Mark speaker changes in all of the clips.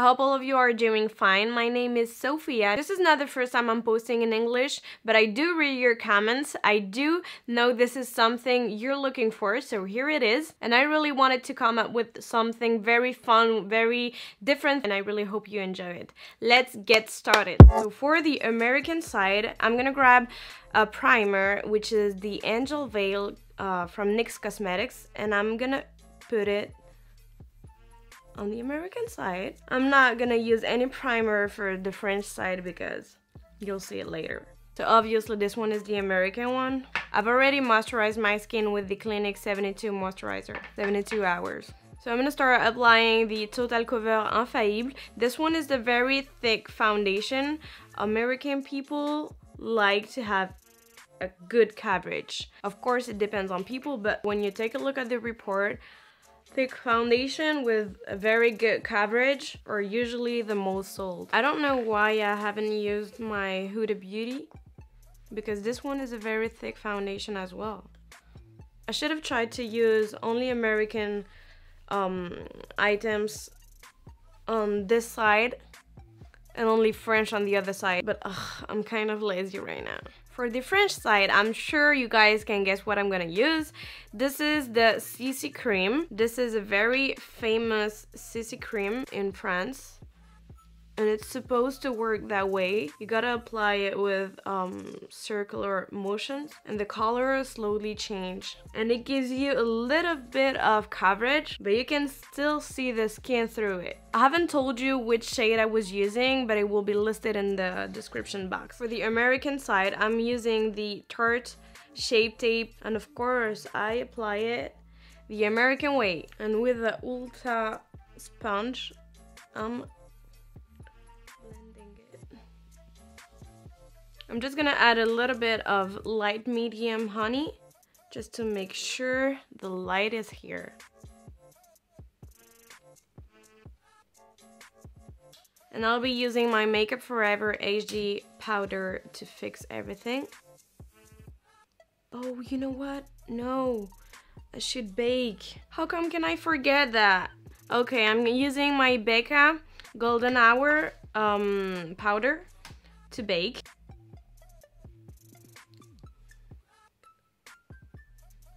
Speaker 1: hope all of you are doing fine. My name is Sophia. This is not the first time I'm posting in English, but I do read your comments. I do know this is something you're looking for, so here it is. And I really wanted to come up with something very fun, very different, and I really hope you enjoy it. Let's get started. So for the American side, I'm gonna grab a primer, which is the Angel Veil from NYX Cosmetics, and I'm gonna put it on the American side. I'm not gonna use any primer for the French side because you'll see it later. So obviously this one is the American one. I've already moisturized my skin with the Clinique 72 moisturizer, 72 hours. So I'm gonna start applying the Total Cover Infaillible. This one is the very thick foundation. American people like to have a good coverage. Of course it depends on people, but when you take a look at the report, thick foundation with a very good coverage are usually the most sold. I don't know why I haven't used my Huda Beauty, because this one is a very thick foundation as well. I should have tried to use only American items on this side and only French on the other side, but I'm kind of lazy right now. For the French side, I'm sure you guys can guess what I'm gonna use. This is the CC cream. This is a very famous CC cream in France, and it's supposed to work that way. You gotta apply it with circular motions, and the color slowly change, and it gives you a little bit of coverage, but you can still see the skin through it. I haven't told you which shade I was using, but it will be listed in the description box. For the American side, I'm using the Tarte Shape Tape, and of course I apply it the American way, and with the Ulta sponge I'm just gonna add a little bit of light medium honey just to make sure the light is here. And I'll be using my Makeup Forever HD powder to fix everything. Oh, you know what? No, I should bake. How come can I forget that? Okay, I'm using my BECCA Golden Hour powder to bake.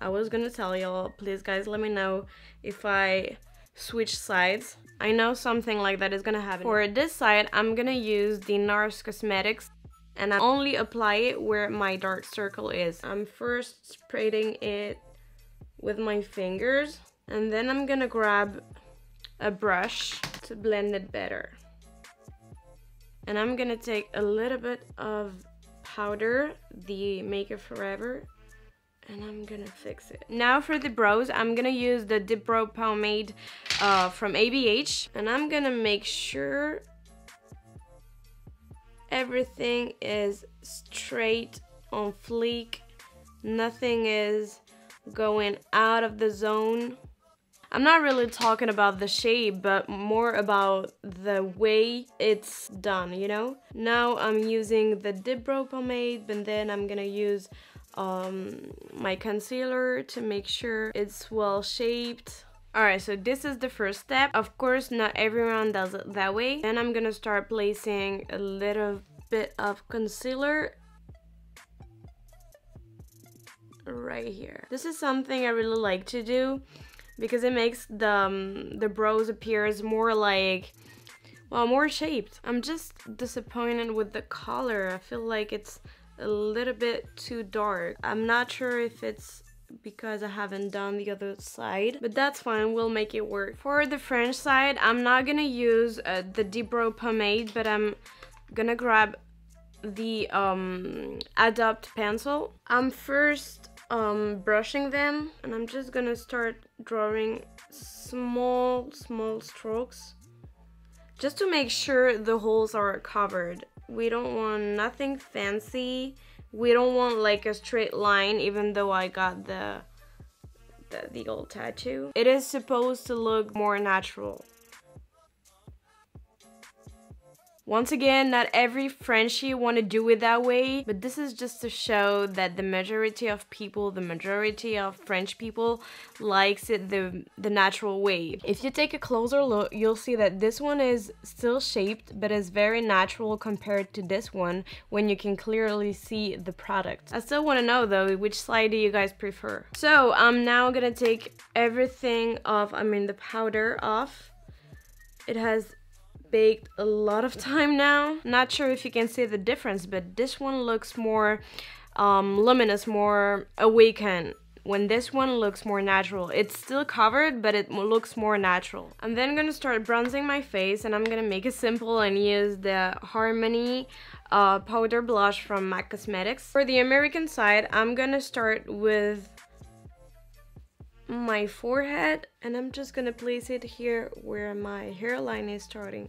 Speaker 1: I was gonna tell y'all, please guys let me know if I switch sides. I know something like that is gonna happen. For this side, I'm gonna use the NARS Cosmetics, and I only apply it where my dark circle is. I'm first spreading it with my fingers, and then I'm gonna grab a brush to blend it better. And I'm gonna take a little bit of powder, the Makeup Forever, and I'm gonna fix it. Now for the brows, I'm gonna use the Dip Brow Pomade from ABH, and I'm gonna make sure everything is straight on fleek. Nothing is going out of the zone. I'm not really talking about the shape, but more about the way it's done, you know? Now I'm using the Dip Brow Pomade, and then I'm gonna use my concealer to make sure it's well shaped. Alright, so this is the first step. Of course, not everyone does it that way. Then I'm gonna start placing a little bit of concealer right here. This is something I really like to do because it makes the brows appears more like, well, more shaped. I'm just disappointed with the color. I feel like it's a little bit too dark. I'm not sure if it's because I haven't done the other side, but that's fine, we'll make it work. For the French side, I'm not gonna use the Dip Brow Pomade, but I'm gonna grab the Adopt pencil. I'm first brushing them, and I'm just gonna start drawing small strokes just to make sure the holes are covered. We don't want nothing fancy. We don't want like a straight line, even though I got the old tattoo. It is supposed to look more natural. Once again, not every Frenchie want to do it that way, but this is just to show that the majority of people, the majority of French people likes it the natural way. If you take a closer look, you'll see that this one is still shaped, but is very natural compared to this one when you can clearly see the product. I still want to know though, which side do you guys prefer? So I'm now gonna take everything off, the powder off. It has baked a lot of time now. Not sure if you can see the difference, but this one looks more luminous, more awakened, when this one looks more natural. It's still covered, but it looks more natural. I'm then gonna start bronzing my face, and I'm gonna make it simple and use the Harmony powder blush from MAC Cosmetics. For the American side, I'm gonna start with my forehead, and I'm just gonna place it here where my hairline is starting.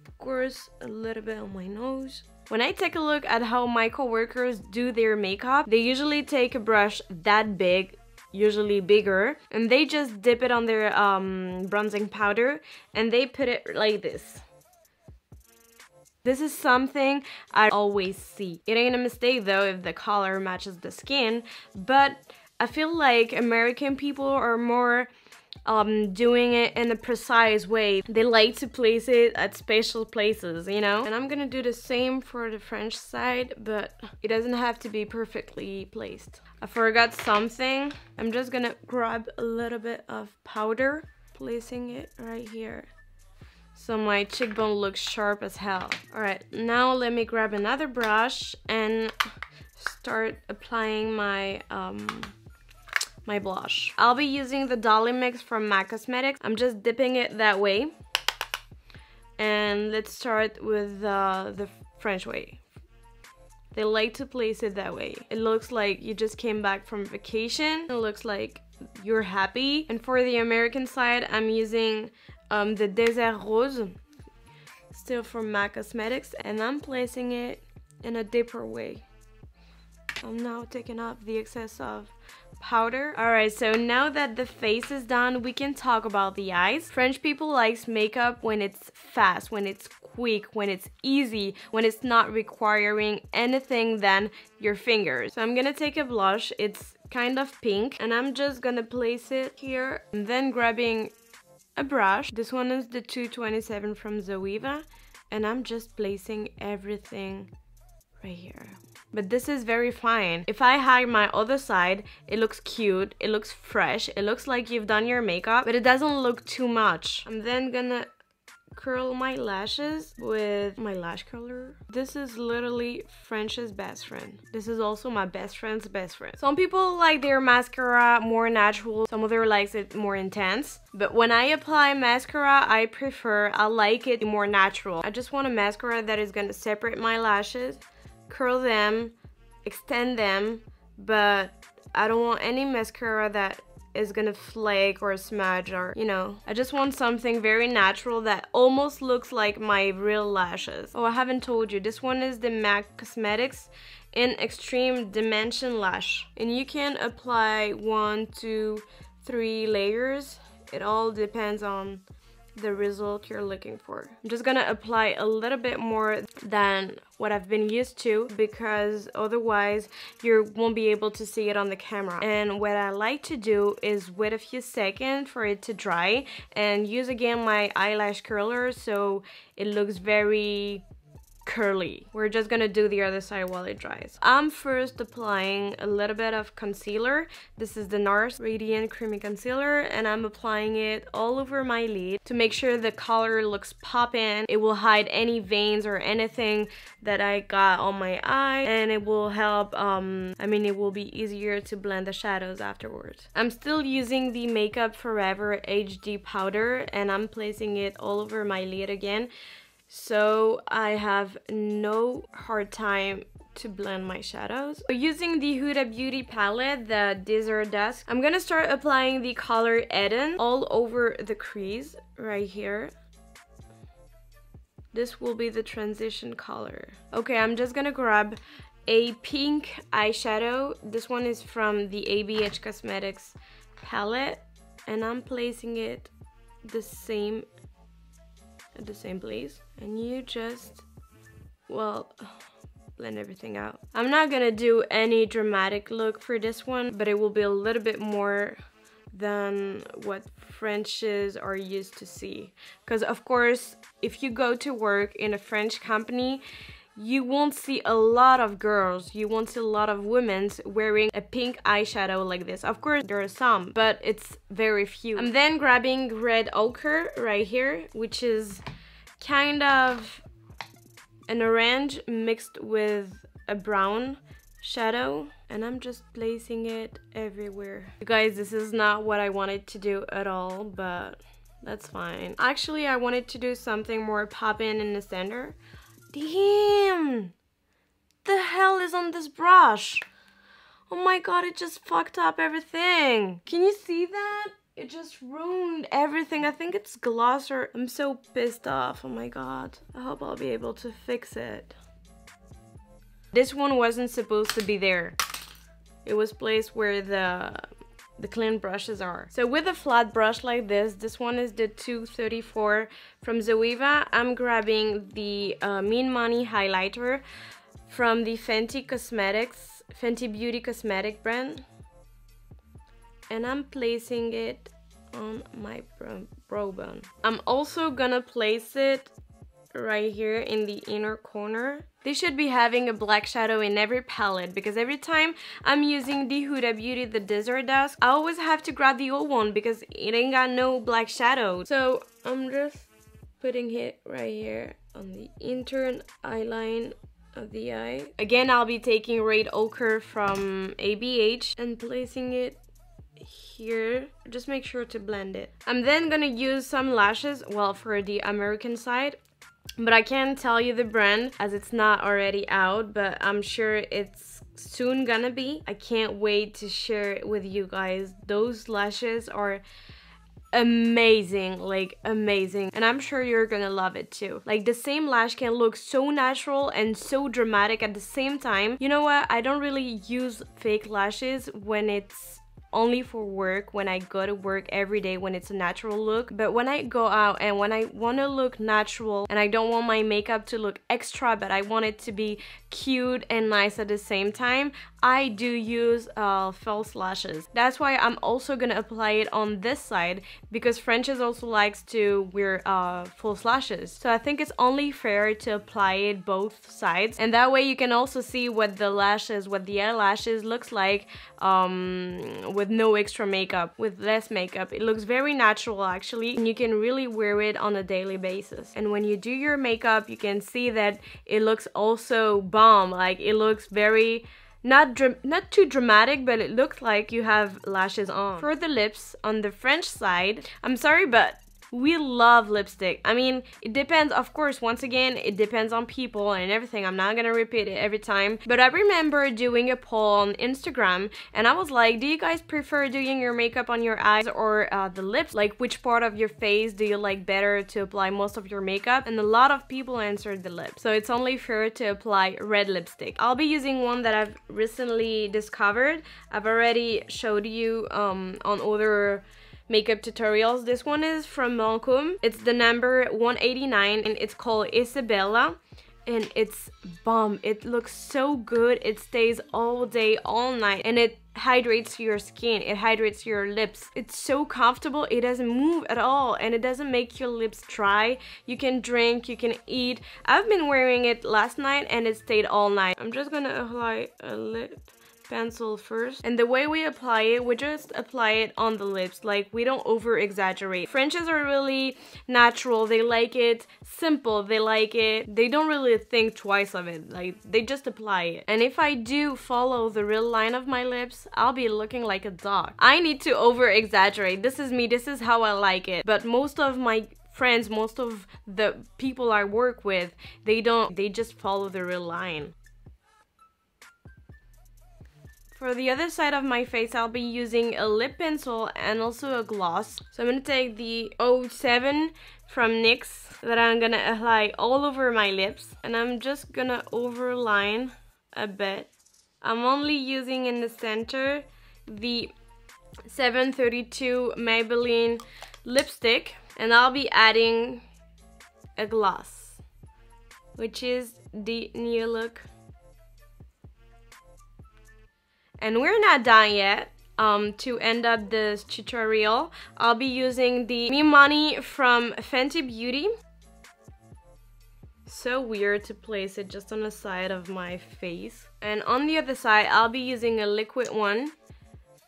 Speaker 1: Of course, a little bit on my nose. When I take a look at how my coworkers do their makeup, they usually take a brush that big, usually bigger, and they just dip it on their bronzing powder and they put it like this. This is something I always see. It ain't a mistake though if the color matches the skin, but I feel like American people are more doing it in a precise way. They like to place it at special places, you know? And I'm gonna do the same for the French side, but it doesn't have to be perfectly placed. I forgot something. I'm just gonna grab a little bit of powder, placing it right here, so my cheekbone looks sharp as hell. Alright, now let me grab another brush and start applying my my blush. I'll be using the DOLLMIX from MAC Cosmetics. I'm just dipping it that way. And let's start with the French way. They like to place it that way. It looks like you just came back from vacation. It looks like you're happy. And for the American side, I'm using the Désert Rose, still from MAC Cosmetics, and I'm placing it in a deeper way. I'm now taking off the excess of powder. Alright, so now that the face is done, we can talk about the eyes. French people likes makeup when it's fast, when it's quick, when it's easy, when it's not requiring anything than your fingers. So I'm gonna take a blush, it's kind of pink, and I'm just gonna place it here, and then grabbing a brush. This one is the 227 from Zoeva, and I'm just placing everything right here. But this is very fine. If I hide my other side, it looks cute, it looks fresh, it looks like you've done your makeup, but it doesn't look too much. I'm then gonna curl my lashes with my lash curler. This is literally French's best friend. This is also my best friend's best friend. Some people like their mascara more natural, some other likes it more intense. But when I apply mascara, I like it more natural. I just want a mascara that is gonna separate my lashes, curl them, extend them, but I don't want any mascara that is gonna flake or smudge, or you know, I just want something very natural that almost looks like my real lashes. Oh, I haven't told you, this one is the MAC Cosmetics in Extreme Dimension Lash, and you can apply 1, 2, 3 layers. It all depends on the result you're looking for. I'm just gonna apply a little bit more than what I've been used to, because otherwise you won't be able to see it on the camera. And what I like to do is wait a few seconds for it to dry and use again my eyelash curler so it looks very curly. We're just gonna do the other side while it dries. I'm first applying a little bit of concealer. This is the NARS Radiant Creamy Concealer, and I'm applying it all over my lid to make sure the color looks poppin'. It will hide any veins or anything that I got on my eye, and it will help, it will be easier to blend the shadows afterwards. I'm still using the Makeup Forever HD powder, and I'm placing it all over my lid again, so I have no hard time to blend my shadows. Using the Huda Beauty palette, the Desert Dusk, I'm gonna start applying the color Eden all over the crease right here. This will be the transition color. Okay, I'm just gonna grab a pink eyeshadow. This one is from the ABH Cosmetics palette, and I'm placing it the same at the same place. And you just, well, blend everything out. I'm not gonna do any dramatic look for this one, but it will be a little bit more than what Frenches are used to see. Because of course, if you go to work in a French company, you won't see a lot of girls, you won't see a lot of women wearing a pink eyeshadow like this. Of course, there are some, but it's very few. I'm then grabbing red ochre right here, which is kind of an orange mixed with a brown shadow, and I'm just placing it everywhere. You guys, this is not what I wanted to do at all, but that's fine. Actually, I wanted to do something more poppin' in the center. Damn! The hell is on this brush? Oh my god, it just fucked up everything. Can you see that? It just ruined everything. I think it's gloss, or I'm so pissed off. Oh my god. I hope I'll be able to fix it. This one wasn't supposed to be there. It was placed where the clean brushes are. So with a flat brush like this one is the 234 from Zoeva. I'm grabbing the Mean Money highlighter from the Fenty Beauty Cosmetic brand. And I'm placing it on my brow bone. I'm also gonna place it right here in the inner corner. They should be having a black shadow in every palette, because every time I'm using the Huda Beauty, the Desert Dusk, I always have to grab the old one because it ain't got no black shadow. So I'm just putting it right here on the intern eye line of the eye. Again, I'll be taking red ochre from ABH and placing it here. Just make sure to blend it. I'm then gonna use some lashes, well, for the American side, but I can't tell you the brand as it's not already out, but I'm sure it's soon gonna be. I can't wait to share it with you guys. Those lashes are amazing, like amazing, and I'm sure you're gonna love it too. Like, the same lash can look so natural and so dramatic at the same time. You know what, I don't really use fake lashes when it's only for work, when I go to work every day, when it's a natural look. But when I go out and when I want to look natural and I don't want my makeup to look extra, but I want it to be cute and nice at the same time, I do use false lashes. That's why I'm also gonna apply it on this side, because Frenches also likes to wear false lashes. So I think it's only fair to apply it both sides, and that way you can also see what the eyelashes looks like with no extra makeup, with less makeup. It looks very natural actually, and you can really wear it on a daily basis. And when you do your makeup, you can see that it looks also bomb. Like, it looks very not too dramatic, but it looks like you have lashes on. For the lips, on the French side, I'm sorry, but we love lipstick. I mean, it depends, of course, once again, it depends on people and everything. I'm not gonna repeat it every time, but I remember doing a poll on Instagram, and I was like, do you guys prefer doing your makeup on your eyes or the lips? Like, which part of your face do you like better to apply most of your makeup? And a lot of people answered the lips. So it's only fair to apply red lipstick. I'll be using one that I've recently discovered. I've already showed you on other makeup tutorials. This one is from Lancome. It's the number 189 and it's called Isabella, and it's bomb. It looks so good. It stays all day, all night, and it hydrates your skin, it hydrates your lips. It's so comfortable. It doesn't move at all, and it doesn't make your lips dry. You can drink, you can eat. I've been wearing it last night and it stayed all night. I'm just gonna apply a lip pencil first, and the way we apply it, we just apply it on the lips. Like, we don't over exaggerate. Frenches are really natural. They like it simple. They like it, they don't really think twice of it. Like, they just apply it. And if I do follow the real line of my lips, I'll be looking like a dog. I need to over exaggerate. This is me, this is how I like it. But most of my friends, most of the people I work with, they don't, they just follow the real line. For the other side of my face, I'll be using a lip pencil and also a gloss. So I'm going to take the 07 from NYX that I'm going to apply all over my lips. And I'm just going to overline a bit. I'm only using in the center the 732 Maybelline lipstick. And I'll be adding a gloss, which is the new look. And we're not done yet. To end up this tutorial, I'll be using the Me Money from Fenty Beauty. So weird to place it just on the side of my face. And on the other side, I'll be using a liquid one.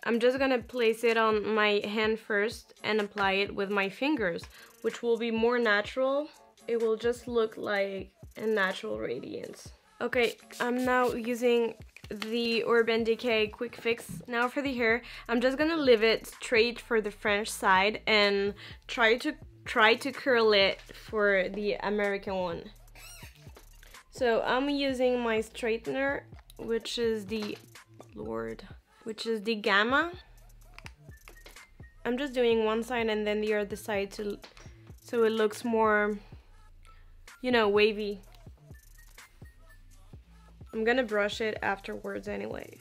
Speaker 1: I'm just gonna place it on my hand first and apply it with my fingers, which will be more natural. It will just look like a natural radiance. Okay, I'm now using the Urban Decay Quick Fix. Now for the hair, I'm just gonna leave it straight for the French side and try to curl it for the American one. So I'm using my straightener, which is the Gamma. I'm just doing one side and then the other side so it looks more, you know, wavy. I'm gonna brush it afterwards anyway.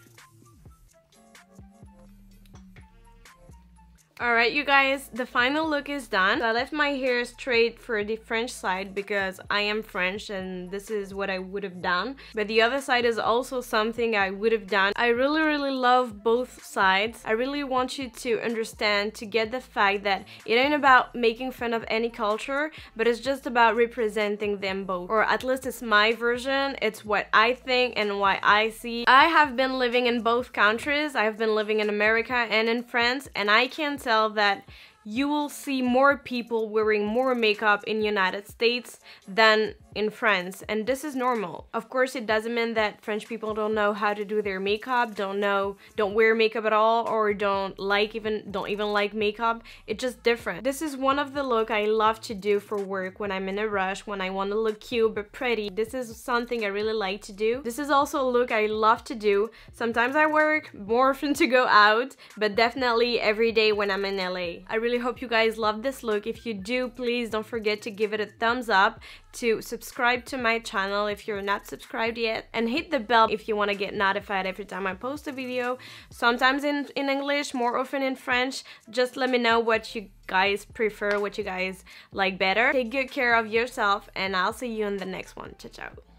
Speaker 1: Alright you guys, the final look is done. I left my hair straight for the French side because I am French and this is what I would have done. But the other side is also something I would have done. I really love both sides. I really want you to understand, to get the fact that it ain't about making fun of any culture, but it's just about representing them both. Or at least it's my version, it's what I think and what I see. I have been living in both countries. I've been living in America and in France, and I can tell that you will see more people wearing more makeup in United States than in France, and this is normal. Of course, it doesn't mean that French people don't know how to do their makeup, don't wear makeup at all, or don't even like makeup. It's just different. This is one of the looks I love to do for work when I'm in a rush, when I want to look cute but pretty. This is something I really like to do. This is also a look I love to do. Sometimes I work, more often to go out, but definitely every day when I'm in LA. I really hope you guys love this look. If you do, please don't forget to give it a thumbs up, to subscribe to my channel if you're not subscribed yet, and hit the bell if you want to get notified every time I post a video. Sometimes in English, more often in French. Just let me know what you guys prefer, what you guys like better. Take good care of yourself, and I'll see you in the next one. Ciao, ciao.